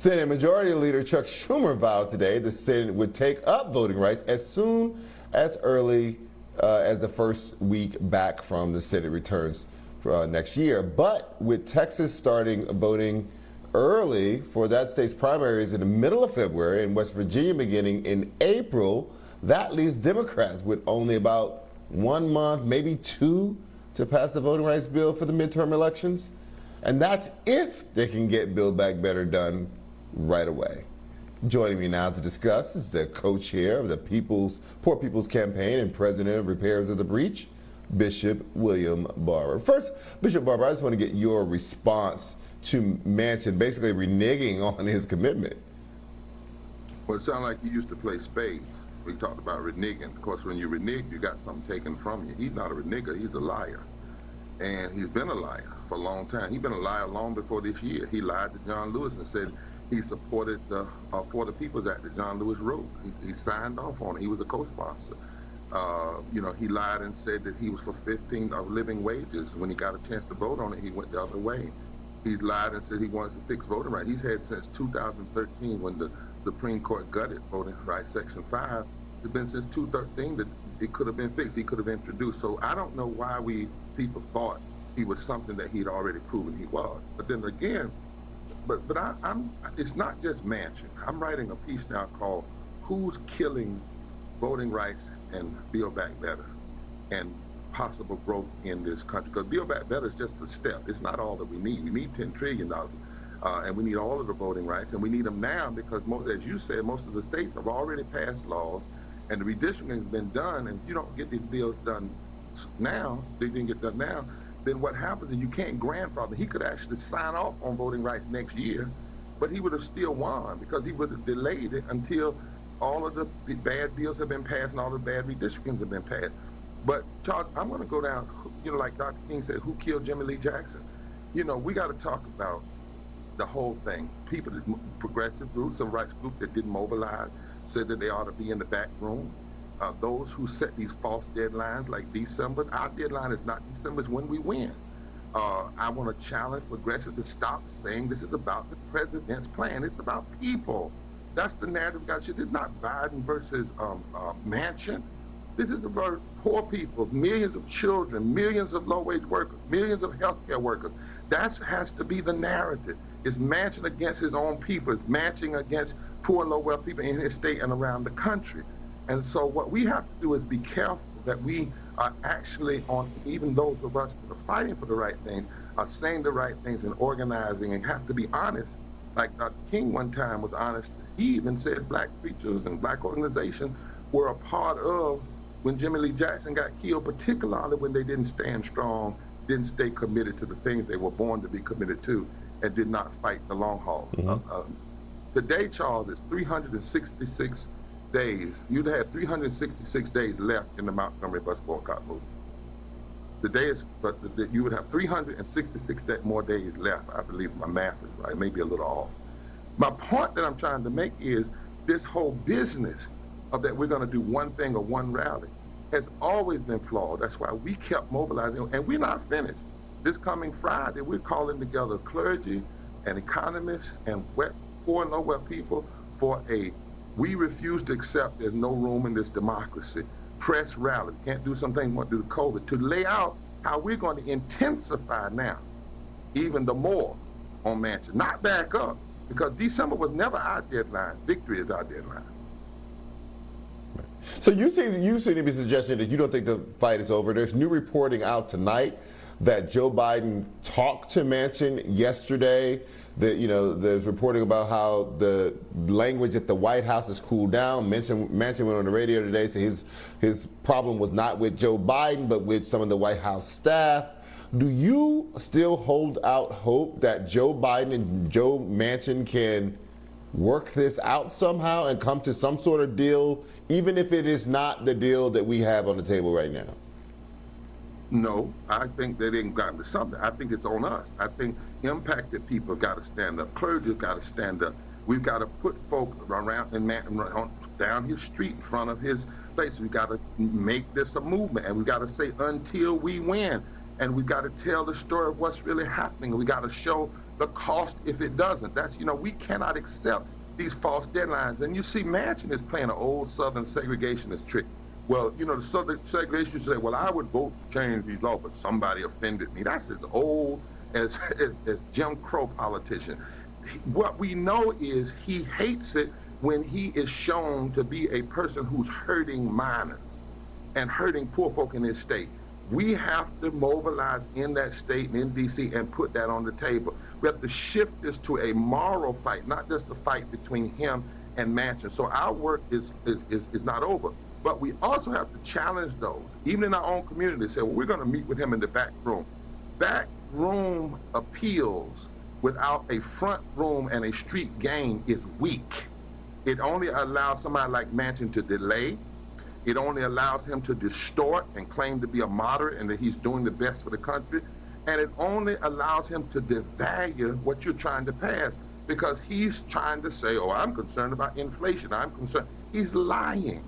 Senate Majority Leader Chuck Schumer vowed today the Senate would take up voting rights as soon as early as the first week back from the Senate returns next year. But with Texas starting voting early for that state's primaries in the middle of February and West Virginia beginning in April, that leaves Democrats with only about 1 month, maybe 2, to pass the voting rights bill for the midterm elections. And that's if they can get Build Back Better done right away. Joining me now to discuss is the co-chair of the Poor People's Campaign and president of Repairers of the Breach, Bishop William Barber. First, Bishop Barber, I just want to get your response to Manchin basically reneging on his commitment. Well, it sounds like he used to play spades. We talked about reneging. Of course, when you renege, you got something taken from you. He's not a reneger, he's a liar. And he's been a liar for a long time. He's been a liar long before this year. He lied to John Lewis and said he supported the For the People's Act that John Lewis wrote. He signed off on it. He was a co-sponsor. He lied and said that he was for 15 of living wages. When he got a chance to vote on it, he went the other way. He's lied and said he wanted to fix voting rights. He's had since 2013 when the Supreme Court gutted voting rights Section 5. It's been since 2013 that it could have been fixed. He could have introduced. So I don't know why people thought he was something that he'd already proven he was. But then again, it's not just Manchin. I'm writing a piece now called "Who's Killing Voting Rights and Build Back Better and Possible Growth in This Country." Because Build Back Better is just a step. It's not all that we need. We need $10 trillion, and we need all of the voting rights, and we need them now because, as you said, most of the states have already passed laws, and the redistricting has been done. And if you don't get these bills done now, they didn't get done now, then what happens is you can't grandfather. He could actually sign off on voting rights next year, but he would have still won because he would have delayed it until all of the bad bills have been passed and all the bad redistrictings have been passed. But Charles, I'm going to go down, like Dr. King said, who killed Jimmy Lee Jackson? We got to talk about the whole thing. People, progressive groups, civil rights groups that didn't mobilize, said that they ought to be in the back room. Those who set these false deadlines like December, our deadline is not December, it's when we win. I want to challenge progressives to stop saying this is about the president's plan. It's about people. That's the narrative we got to shift. It's not Biden versus Manchin. This is about poor people, millions of children, millions of low-wage workers, millions of healthcare workers. That has to be the narrative. It's Manchin against his own people. It's Manchin against poor and low-wealth people in his state and around the country. And so what we have to do is be careful that we are actually even those of us that are fighting for the right thing, are saying the right things and organizing and have to be honest. Like Dr. King one time was honest. He even said black preachers and black organizations were a part of when Jimmy Lee Jackson got killed, particularly when they didn't stand strong, didn't stay committed to the things they were born to be committed to, and did not fight the long haul. Mm-hmm. Today, Charles, is 366 days. You'd had 366 days left in the Montgomery bus boycott movement. Today is, but you would have 366 more days left. I believe my math is right, maybe a little off. My point that I'm trying to make is this whole business of that we're going to do one thing or one rally has always been flawed. That's why we kept mobilizing, and we're not finished. This coming Friday, we're calling together clergy and economists and poor and low-wealth people for we refuse to accept there's no room in this democracy press rally. We can't do something we want to do to COVID, to lay out how we're going to intensify now even the more on Manchin, not back up, because December was never our deadline. Victory is our deadline. So you seem to be suggesting that you don't think the fight is over. There's new reporting out tonight that Joe Biden talked to Manchin yesterday. That there's reporting about how the language at the White House has cooled down. Manchin went on the radio today, so his problem was not with Joe Biden, but with some of the White House staff. Do you still hold out hope that Joe Biden and Joe Manchin can work this out somehow and come to some sort of deal, even if it is not the deal that we have on the table right now? No, I think they didn't gotten to something. I think it's on us. I think impacted people have got to stand up. Clergy have got to stand up. We've got to put folk around down his street in front of his place. We've got to make this a movement, and we've got to say until we win. And we've got to tell the story of what's really happening. We got to show the cost if it doesn't. That's, we cannot accept these false deadlines. And you see, Manchin is playing an old Southern segregationist trick. Well, the Southern segregationists say, well, I would vote to change these laws, but somebody offended me. That's as old as Jim Crow politician. What we know is he hates it when he is shown to be a person who's hurting minors and hurting poor folk in his state. We have to mobilize in that state and in D.C. and put that on the table. We have to shift this to a moral fight, not just a fight between him and Manchin. So our work is not over. But we also have to challenge those, even in our own community, say, well, we're going to meet with him in the back room. Back room appeals without a front room and a street game is weak. It only allows somebody like Manchin to delay. It only allows him to distort and claim to be a moderate and that he's doing the best for the country. And it only allows him to devalue what you're trying to pass, because he's trying to say, oh, I'm concerned about inflation. I'm concerned. He's lying.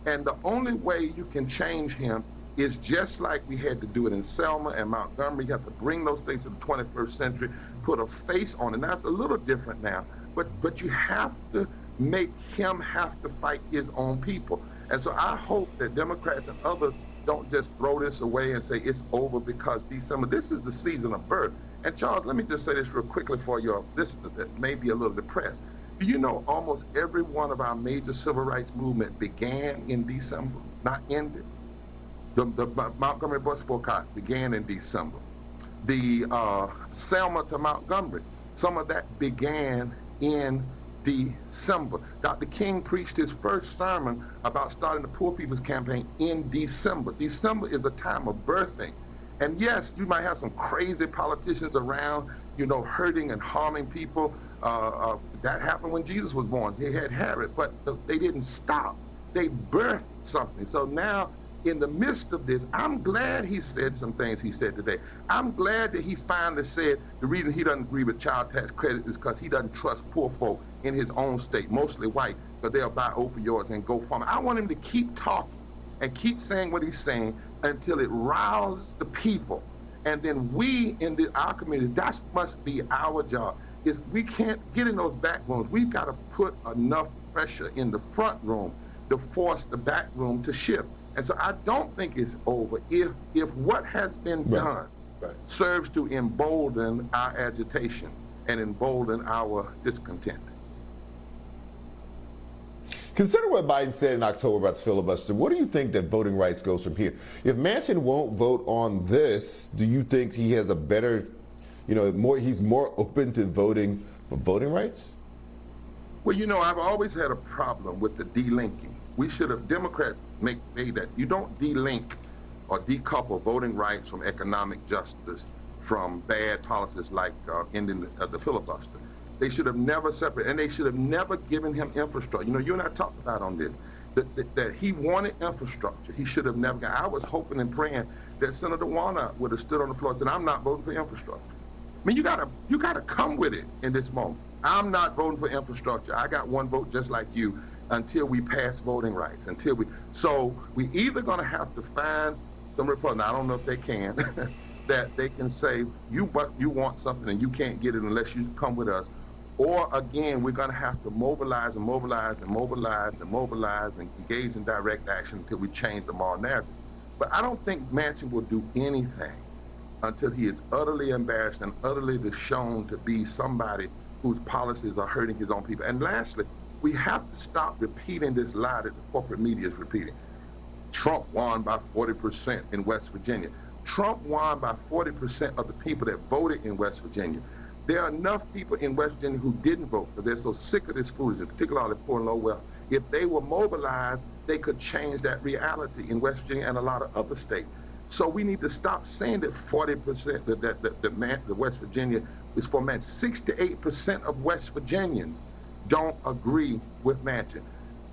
And the only way you can change him is just like we had to do it in Selma and Montgomery. You have to bring those things to the 21st century, put a face on it. Now, it's a little different now, but you have to make him have to fight his own people. And so I hope that Democrats and others don't just throw this away and say it's over because December. This is the season of birth. And Charles, let me just say this real quickly for your listeners that may be a little depressed. Do you know almost every one of our major civil rights movement began in December, not ended? The Montgomery bus boycott began in December. The Selma to Montgomery, some of that began in December. Dr. King preached his first sermon about starting the Poor People's Campaign in December. December is a time of birthing. And yes, you might have some crazy politicians around, hurting and harming people. That happened when Jesus was born. They had Herod, but they didn't stop. They birthed something. So now, in the midst of this, I'm glad he said some things he said today. I'm glad that he finally said the reason he doesn't agree with child tax credit is because he doesn't trust poor folk in his own state, mostly white, because they'll buy opioids and go farm. I want him to keep talking and keep saying what he's saying until it rouses the people. And then we in our community, that must be our job. If we can't get in those back rooms, we've got to put enough pressure in the front room to force the back room to shift. And so I don't think it's over if what has been done serves to embolden our agitation and embolden our discontent. Consider what Biden said in October about the filibuster. What do you think that voting rights goes from here? If Manchin won't vote on this, do you think he has a better, he's more open to voting for voting rights? Well, I've always had a problem with the delinking. Democrats made that. You don't delink or decouple voting rights from economic justice from bad policies like ending the filibuster. They should have never separated, and they should have never given him infrastructure. You and I talked about on this, that he wanted infrastructure. He should have never got. I was hoping and praying that Senator Warnock would have stood on the floor and said, I'm not voting for infrastructure. I mean, you gotta come with it in this moment. I'm not voting for infrastructure. I got one vote just like you until we pass voting rights, so we either gonna have to find some Republicans, I don't know if they can, that they can say, you want something and you can't get it unless you come with us. Or again, we're gonna have to mobilize and mobilize and mobilize and mobilize and engage in direct action until we change the moral narrative. But I don't think Manchin will do anything until he is utterly embarrassed and utterly shown to be somebody whose policies are hurting his own people. And lastly, we have to stop repeating this lie that the corporate media is repeating. Trump won by 40% in West Virginia. Trump won by 40% of the people that voted in West Virginia. There are enough people in West Virginia who didn't vote because they're so sick of this foolishness, particularly poor and low wealth. If they were mobilized, they could change that reality in West Virginia and a lot of other states. So we need to stop saying that 40% the West Virginia is for Manchin. 68% of West Virginians don't agree with Manchin.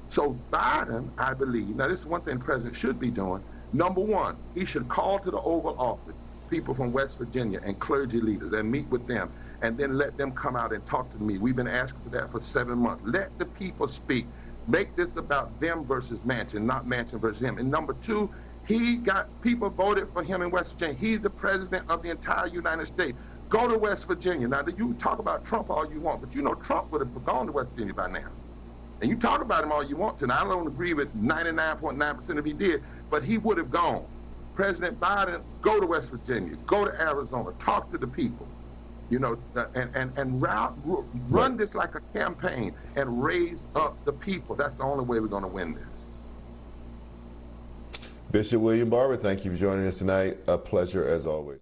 So Biden, I believe, now this is one thing the president should be doing. Number one, he should call to the Oval Office people from West Virginia and clergy leaders and meet with them and then let them come out and talk to me. We've been asking for that for 7 months. Let the people speak. Make this about them versus Manchin, not Manchin versus him. And number two, he got people voted for him in West Virginia. He's the president of the entire United States. Go to West Virginia. Now, you talk about Trump all you want, but you know Trump would have gone to West Virginia by now. And you talk about him all you want to, and I don't agree with 99.9% if he did, but he would have gone. President Biden, go to West Virginia, go to Arizona, talk to the people, you know, and run this like a campaign and raise up the people. That's the only way we're going to win this. Bishop William Barber, thank you for joining us tonight. A pleasure as always.